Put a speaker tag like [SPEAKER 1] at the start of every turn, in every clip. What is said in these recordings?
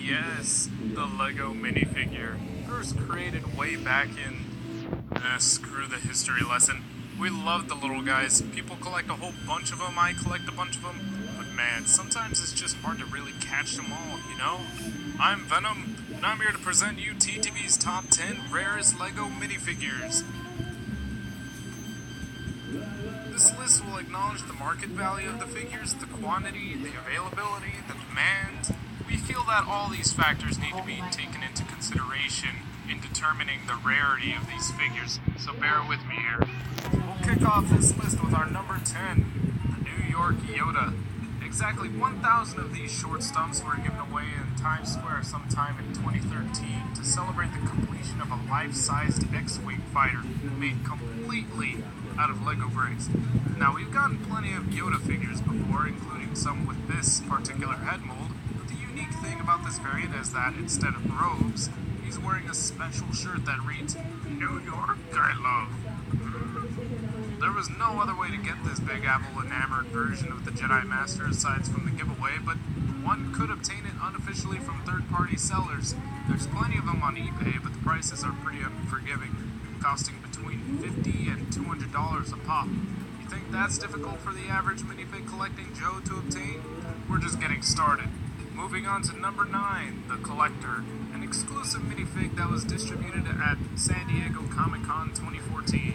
[SPEAKER 1] yes, the Lego minifigure. First created way back in... screw the history lesson. We love the little guys. People collect a whole bunch of them, I collect a bunch of them. But man, sometimes it's just hard to really catch them all, you know? I'm Venom, and I'm here to present you TTV's top 10 rarest Lego minifigures. This list will acknowledge the market value of the figures, the quantity, the availability, the demand. We feel that all these factors need to be taken into consideration in determining the rarity of these figures, so bear with me here. We'll kick off this list with our number 10, the New York Yoda. Exactly 1,000 of these short stumps were given away in Times Square sometime in 2013 to celebrate the completion of a life-sized X-Wing fighter made completely out of Lego bricks. Now, we've gotten plenty of Yoda figures before, including some with this particular head mold, but the unique thing about this variant is that instead of robes, he's wearing a special shirt that reads, "New York, I love." There was no other way to get this Big Apple enamored version of the Jedi Master aside from the giveaway, but one could obtain it unofficially from third-party sellers. There's plenty of them on eBay, but the prices are pretty unforgiving, costing between $50 and $200 a pop. You think that's difficult for the average minifig collecting Joe to obtain? We're just getting started. Moving on to number 9, the Collector, an exclusive minifig that was distributed at San Diego Comic-Con 2014.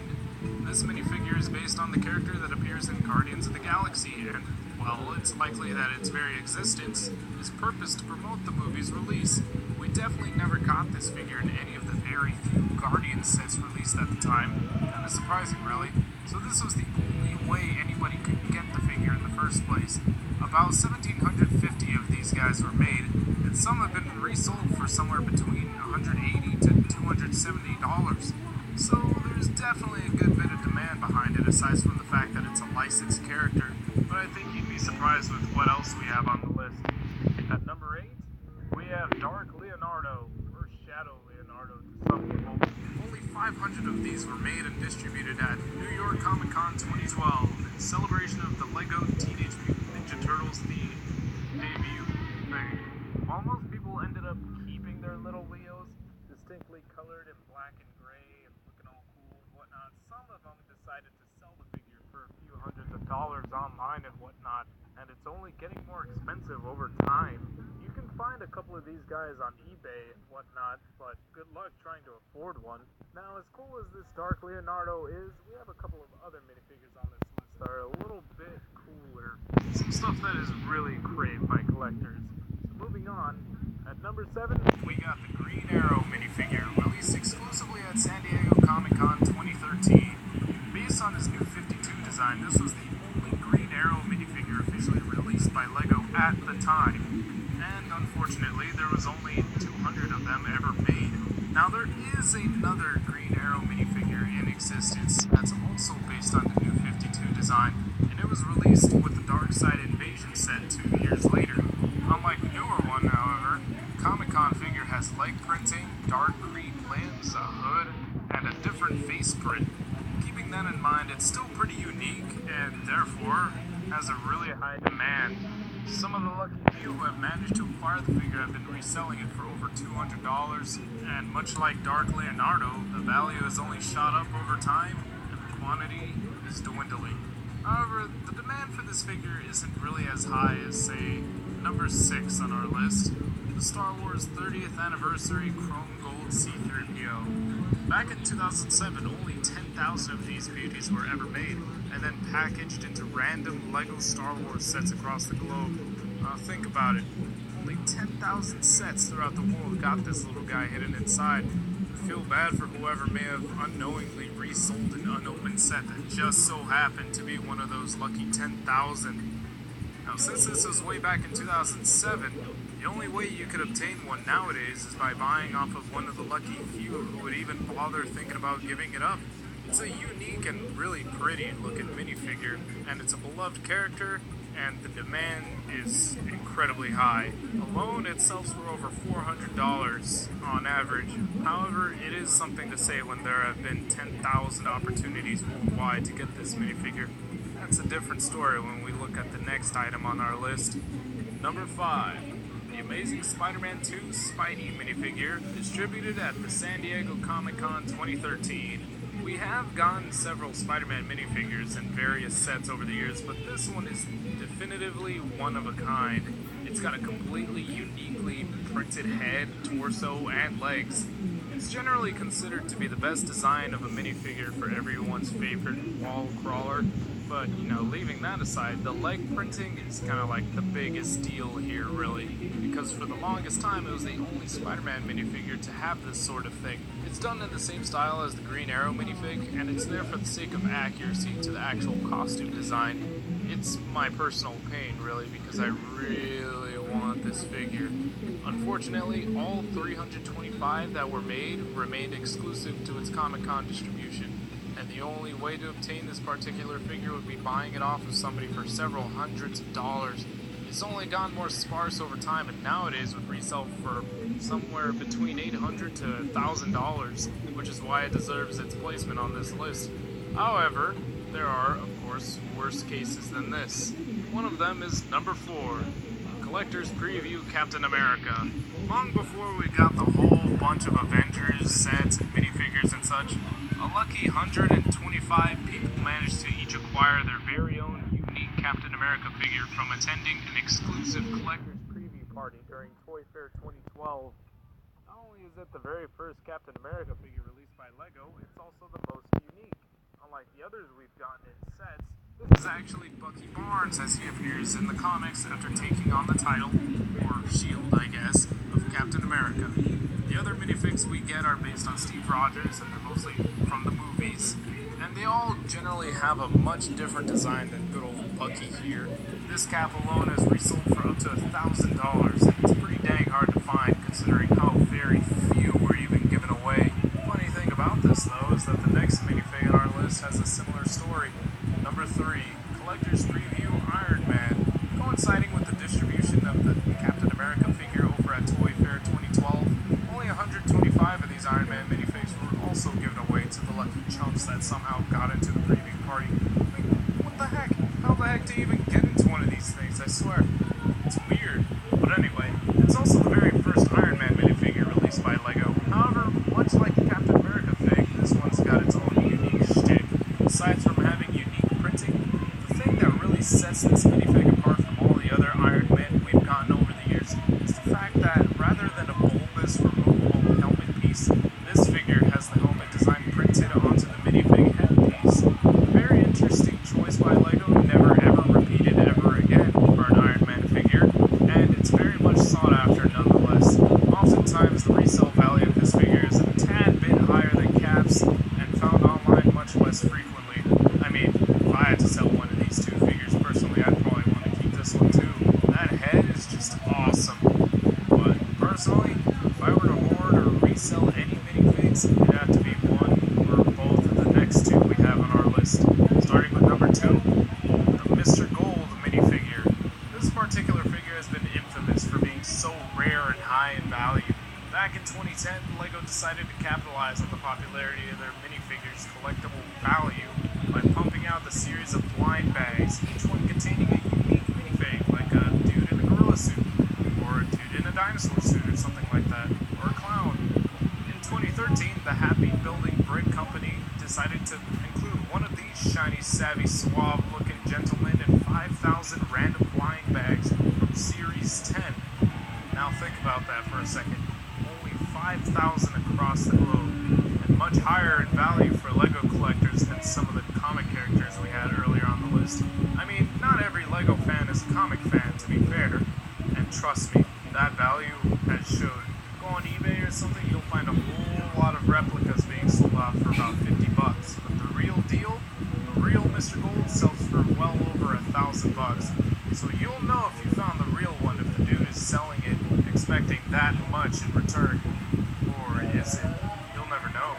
[SPEAKER 1] This minifigure is based on the character that appears in Guardians of the Galaxy, and, well, it's likely that its very existence is purposed to promote the movie's release. We definitely never got this figure in any of the very few Guardians sets released at the time. Kind of surprising, really. So this was the only way anybody could get the figure in the first place. About 1,750 of these guys were made, and some have been resold for somewhere between $180 to $270. So there's definitely a good bit of demand behind it, aside from the fact that it's a licensed character. But I think you'd be surprised with what else we have on the list. At number 8, we have Dark Leonardo, or Shadow Leonardo to some people. Only 500 of these were made and distributed at New York Comic Con 2012 in celebration of the Lego Teenage Mutant Ninja Turtles debut thing. While most people ended up keeping their little Leos, distinctly colored in black and gray and looking all cool and whatnot, some of them decided to sell the figure for a few hundreds of dollars online and whatnot, and it's only getting more expensive over time. You can find a couple of these guys on eBay and whatnot, but good luck trying to afford one. Now, as cool as this Dark Leonardo is, we have a couple of other minifigures on this list that are a little bit cooler. Some stuff that is really craved by collectors. So moving on, at number 7, we got the Green Arrow minifigure, released exclusively at San Diego Comic-Con 2013. Based on his new 52 design, this was the only Green Arrow minifigure officially released by Lego at the time. And unfortunately, there was only 200 of them ever made. Now, there is another Green Arrow minifigure in existence that's also based on the new 52 design, and it was released with the Dark Side Invasion set 2 years later. Unlike the newer one, however, Comic-Con figure has leg printing, dark green limbs, a hood, and a different face print. Keeping that in mind, it's still pretty unique, and therefore has a really high demand. Some of the lucky few who have managed to acquire the figure have been reselling it for over $200, and much like Dark Leonardo, the value has only shot up over time, and the quantity is dwindling. However, the demand for this figure isn't really as high as, say, number 6 on our list, the Star Wars 30th Anniversary Chrome Gold C-3PO. Back in 2007, only 10,000 of these beauties were ever made, and then packaged into random Lego Star Wars sets across the globe. Think about it. Only 10,000 sets throughout the world got this little guy hidden inside. I feel bad for whoever may have unknowingly resold an unopened set that just so happened to be one of those lucky 10,000. Now, since this was way back in 2007, the only way you could obtain one nowadays is by buying off of one of the lucky few who would even bother thinking about giving it up. It's a unique and really pretty looking minifigure, and it's a beloved character, and the demand is incredibly high. Alone, it sells for over $400 on average. However, it is something to say when there have been 10,000 opportunities worldwide to get this minifigure. That's a different story when we look at the next item on our list. Number 5. the Amazing Spider-Man 2 Spidey minifigure, distributed at the San Diego Comic-Con 2013. We have gotten several Spider-Man minifigures in various sets over the years, but this one is definitively one of a kind. It's got a completely uniquely printed head, torso, and legs. It's generally considered to be the best design of a minifigure for everyone's favorite wall crawler, but, leaving that aside, the leg printing is kind of like the biggest deal here, really, because for the longest time it was the only Spider-Man minifigure to have this sort of thing. It's done in the same style as the Green Arrow minifig, and it's there for the sake of accuracy to the actual costume design. It's my personal pain, really, because I really want this figure. Unfortunately, all 325 that were made remained exclusive to its Comic-Con distribution, and the only way to obtain this particular figure would be buying it off of somebody for several hundreds of dollars. It's only gotten more sparse over time, and nowadays would resell for somewhere between $800 to $1,000, which is why it deserves its placement on this list. However, there are, of course, worse cases than this. One of them is number 4, Collector's Preview Captain America. Long before we got the whole bunch of Avengers sets and minifigures and such, a lucky 125 people managed to each acquire their very own unique Captain America figure from attending an exclusive Collector's Preview party during Toy Fair 2012. Not only is it the very first Captain America figure released by LEGO, it's also the most unique. Unlike the others we've gotten in sets, this is actually Bucky Barnes as he appears in the comics after taking on the title, or shield I guess, of Captain America. The other minifigs we get are based on Steve Rogers, and they're mostly from the movies, and they all generally have a much different design than good old Bucky here. This cap alone has resold for up to $1,000, and it's pretty dang hard to find considering how very few were even given away. Funny thing about this though is that the next minifig on our list has a similar story. Number 3, Collector's Preview Iron Man. Coinciding with the distribution of the Captain America figure over at Toy Fair 2012, only 125 of these Iron Man minifigs were also given away to the lucky chumps that somehow got into the preview party. I mean, what the heck? How the heck do you even get into one of these things? I swear. It's weird. But anyway, it's also the very first Iron Man minifigure released by LEGO. However, much like the Captain America fig, this one's got its own unique shtick. Aside from having unique printing, the thing that really sets this minifig apart from all the other Iron Men we've gotten over the years is the fact that rather than a bulbous removable helmet piece, this figure has the helmet design printed onto the minifig headpiece. A very interesting choice by LEGO, never ever repeated ever again for an Iron Man figure, and it's very much sought after nonetheless. Oftentimes the resale value of this figure is a tad bit higher than Cap's, and found online much less frequently. I mean, if I had to sell one of these two figures personally, I'd probably want to keep this one too. That head is just awesome. But personally, if I were to hoard or resell any minifigs, it'd have to be one or both of the next two we have on our list. Starting with number 2, the Mr. Gold minifigure. This particular figure has been infamous for being so rare and high in value. Back in 2010, LEGO decided to capitalize on the popularity of their minifigures' collectible value by pumping out the series of blind bags, each one containing a unique minifig, like a dude in a gorilla suit, or a dude in a dinosaur suit, or something like that, or a clown. In 2013, the Happy Building Brick Company decided to include one of these shiny, savvy, suave-looking gentlemen in 5,000 random blind bags from Series 10. Now think about that for a second. Only 5,000 across the globe, and much higher in value for LEGO collectors than some of the comic characters we had earlier on the list. I mean, not every LEGO fan is a comic fan, to be fair, and trust me, that value has showed. Go on eBay or something, you'll find a whole lot of replicas being sold off for about $50, but the real deal, the real Mr. Gold sells for well over $1,000. So you'll know if you found the real one if the dude is selling it expecting that much in return. Or is it? You'll never know.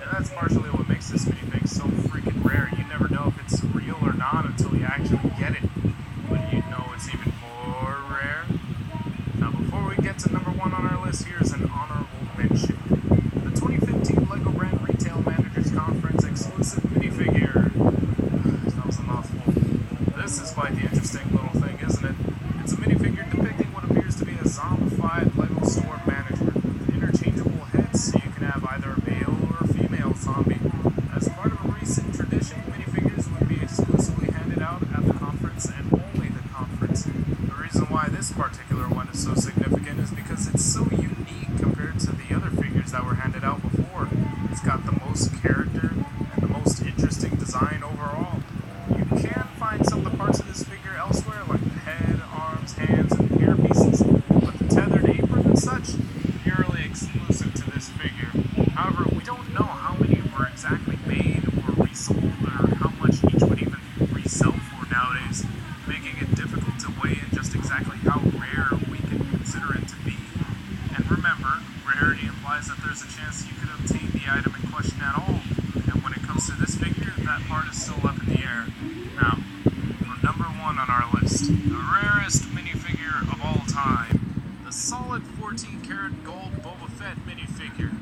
[SPEAKER 1] And that's partially what makes this minifig so freaking rare. You never know if it's real or not until you actually get it. But you know it's even more rare. Now before we get to number 1 on our list, here's an honorable mention. The 2015 LEGO Brand Retail Managers Conference exclusive minifigure. That was a mouthful. This is quite the interesting little thing, isn't it? It's a minifigure depicting what appears to be a zombie significant is because it's so unique compared to the other figures that were handed out before. It's got the most character and the most interesting design overall. You can find some of the parts of this figure elsewhere, like the head, arms, hands, and earpieces, but the tethered apron and such, purely exclusive to this figure. However, we don't know how many were exactly made or resold, or how much each would even resell for nowadays, making it difficult to weigh in just exactly how rare we can consider it to be. And remember, rarity implies that there's a chance you could obtain the item in question at all, and when it comes to this figure, that part is still up in the air. Now, for number 1 on our list, the rarest minifigure of all time, the solid 14 karat gold Boba Fett minifigure.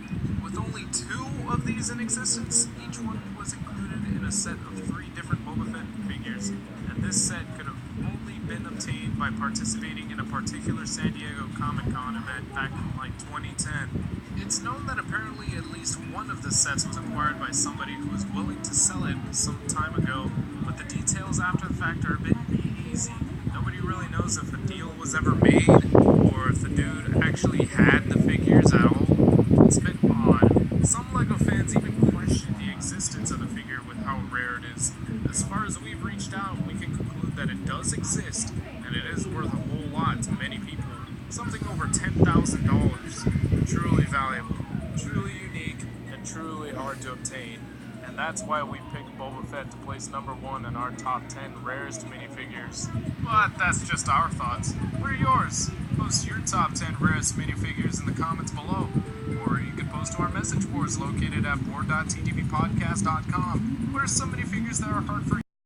[SPEAKER 1] With only 2 of these in existence, each one was included in a set of 3 different Boba Fett figures, and this set could have only been obtained by participating in a particular San Diego Comic-Con event back in like 2010. It's known that apparently at least one of the sets was acquired by somebody who was willing to sell it some time ago, but the details after the fact are a bit hazy. Nobody really knows if a deal was ever made, or if the dude actually had the figures at all. It's a bit odd. Some LEGO fans even question the existence of the figure with how rare it is. As far as we've reached out, we can conclude that it does exist, and it is worth a whole lot to many people. Something over $10,000. Truly valuable, truly unique, and truly hard to obtain. And that's why we picked Boba Fett to place number 1 in our top 10 rarest minifigures. But that's just our thoughts. What are yours? Post your top 10 rarest minifigures in the comments below. Or you can post to our message boards located at board.tdbpodcast.com. What are some minifigures that are hard for